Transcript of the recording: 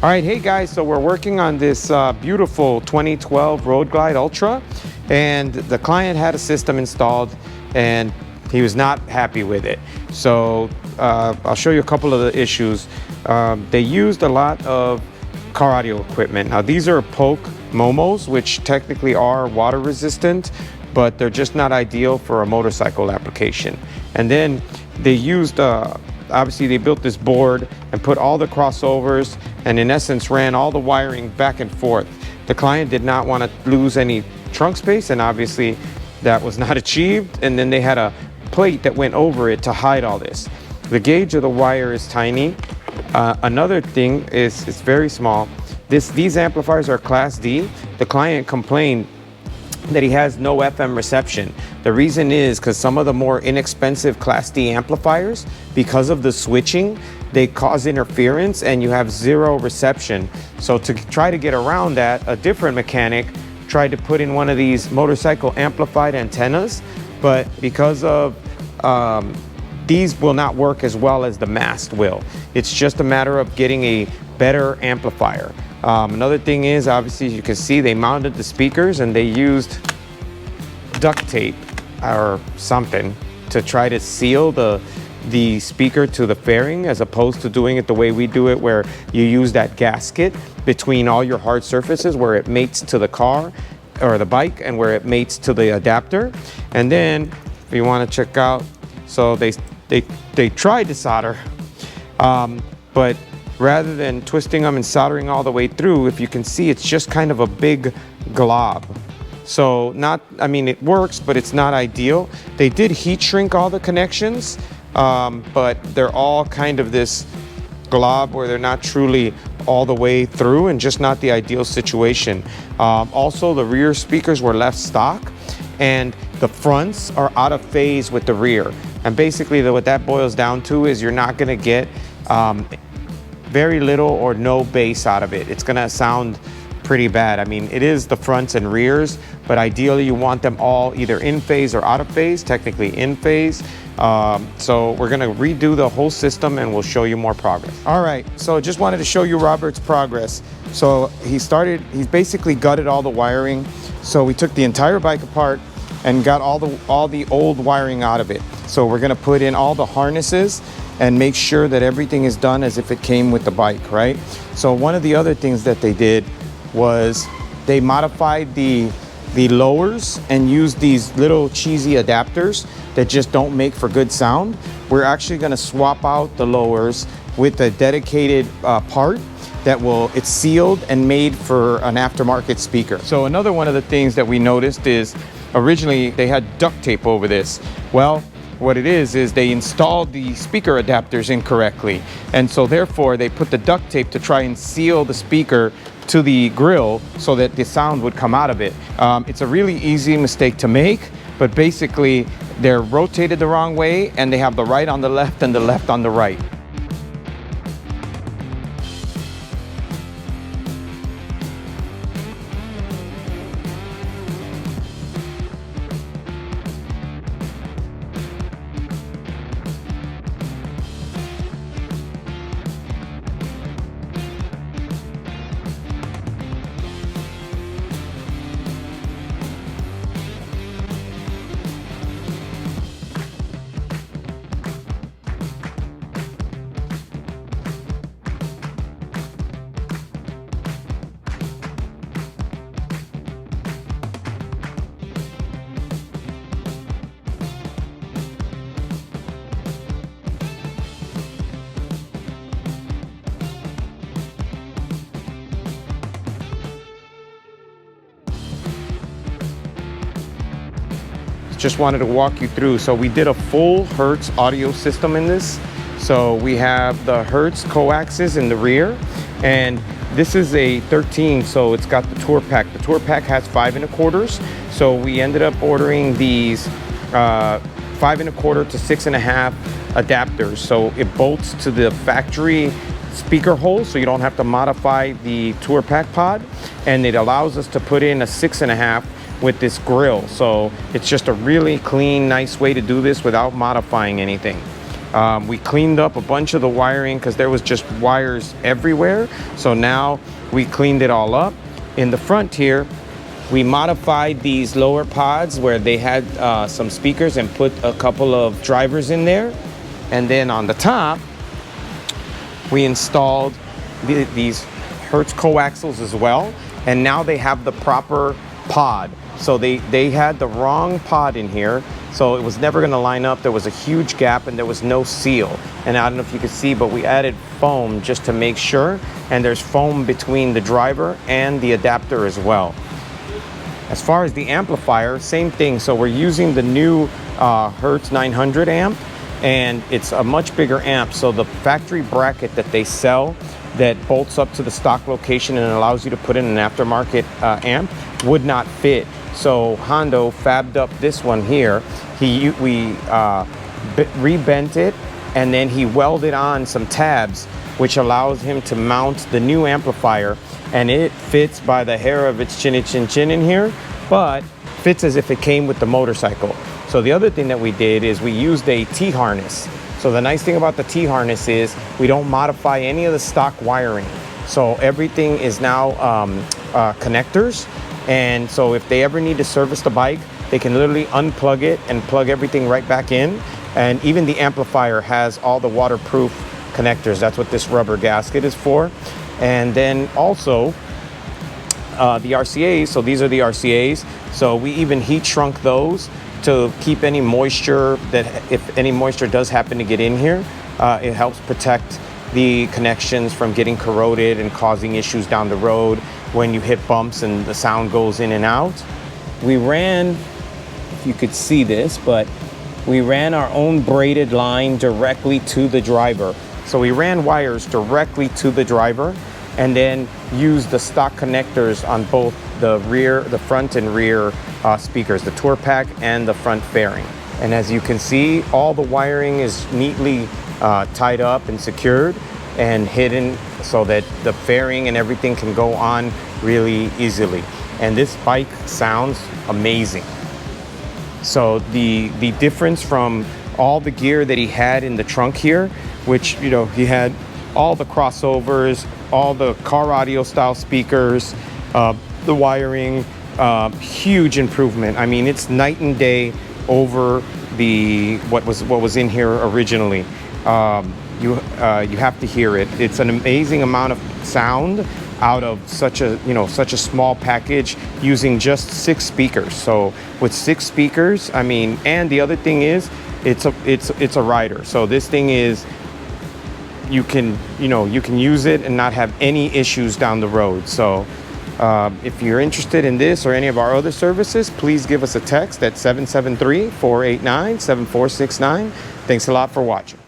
All right, hey guys, so we're working on this beautiful 2012 Road Glide Ultra, and the client had a system installed and he was not happy with it. So I'll show you a couple of the issues. They used a lot of car audio equipment. Now these are Polk Momos, which technically are water resistant, but they're just not ideal for a motorcycle application. And then they used obviously they built this board and put all the crossovers and in essence ran all the wiring back and forth. The client did not want to lose any trunk space, and obviously that was not achieved. And then they had a plate that went over it to hide all this. The gauge of the wire is tiny. Another thing is it's very small. These amplifiers are Class D. The client complained that he has no FM reception. The reason is because some of the more inexpensive Class D amplifiers, because of the switching, they cause interference and you have zero reception. So to try to get around that, a different mechanic tried to put in one of these motorcycle amplified antennas, but because of these will not work as well as the mast will. It's just a matter of getting a better amplifier. Another thing is, obviously, as you can see, they mounted the speakers and they used duct tape or something to try to seal the speaker to the fairing, as opposed to doing it the way we do it, where you use that gasket between all your hard surfaces where it mates to the car or the bike and where it mates to the adapter. And then if you want to check out, so they tried to solder, but rather than twisting them and soldering all the way through, if you can see, it's just kind of a big glob. So it works, but it's not ideal. They did heat shrink all the connections, but they're all kind of this glob where they're not truly all the way through, and just not the ideal situation. Also, the rear speakers were left stock and the fronts are out of phase with the rear. And basically what that boils down to is you're not gonna get very little or no bass out of it. It's gonna sound pretty bad. I mean, it is the fronts and rears, but ideally you want them all either in phase or out of phase, technically in phase. So we're gonna redo the whole system and we'll show you more progress. All right, so just wanted to show you Robert's progress. So he's basically gutted all the wiring. So we took the entire bike apart and got all the old wiring out of it. So we're gonna put in all the harnesses and make sure that everything is done as if it came with the bike, right? So one of the other things that they did was they modified the lowers and used these little cheesy adapters that just don't make for good sound. We're actually gonna swap out the lowers with a dedicated part it's sealed and made for an aftermarket speaker. So another one of the things that we noticed is originally they had duct tape over this. Well, what it is they installed the speaker adapters incorrectly, and so therefore they put the duct tape to try and seal the speaker to the grill so that the sound would come out of it. It's a really easy mistake to make, but basically they're rotated the wrong way and they have the right on the left and the left on the right. Just wanted to walk you through. So we did a full Hertz audio system in this. So we have the Hertz coaxes in the rear, and this is a 13, so it's got the Tour Pack. The Tour Pack has 5 1/4s, so we ended up ordering these 5 1/4 to 6.5 adapters. So it bolts to the factory speaker hole, so you don't have to modify the Tour Pack pod, and it allows us to put in a 6.5 with this grill. So it's just a really clean, nice way to do this without modifying anything. We cleaned up a bunch of the wiring because there was just wires everywhere. So now we cleaned it all up. In the front here, we modified these lower pods where they had some speakers and put a couple of drivers in there. And then on the top, we installed these Hertz coaxials as well. And now they have the proper pod. So they had the wrong pod in here. So it was never gonna line up. There was a huge gap and there was no seal. And I don't know if you could see, but we added foam just to make sure. And there's foam between the driver and the adapter as well. As far as the amplifier, same thing. So we're using the new Hertz 900 amp, and it's a much bigger amp. So the factory bracket that they sell that bolts up to the stock location and allows you to put in an aftermarket amp would not fit. So Hondo fabbed up this one here. We rebent it, and then he welded on some tabs, which allows him to mount the new amplifier, and it fits by the hair of its chinny chin chin in here, but fits as if it came with the motorcycle. So the other thing that we did is we used a T-harness. So the nice thing about the T-harness is we don't modify any of the stock wiring. So everything is now connectors. And so if they ever need to service the bike, they can literally unplug it and plug everything right back in. And even the amplifier has all the waterproof connectors. That's what this rubber gasket is for. And then also the RCAs. So these are the RCAs. So we even heat shrunk those to keep any moisture, that if any moisture does happen to get in here, it helps protect the connections from getting corroded and causing issues down the road when you hit bumps and the sound goes in and out. We ran, if you could see this, but we ran our own braided line directly to the driver. So we ran wires directly to the driver and then used the stock connectors on both the front and rear speakers, the tour pack and the front fairing. And as you can see, all the wiring is neatly tied up and secured and hidden so that the fairing and everything can go on really easily. And this bike sounds amazing. So the difference from all the gear that he had in the trunk here, which, you know, he had all the crossovers, all the car audio style speakers, the wiring, huge improvement. I mean, it's night and day over what was in here originally. You have to hear it. It's an amazing amount of sound out of such a small package using just 6 speakers. So with 6 speakers, I mean, and the other thing is it's a rider. So this thing is, you can use it and not have any issues down the road. So if you're interested in this or any of our other services, please give us a text at 773-489-7469. Thanks a lot for watching.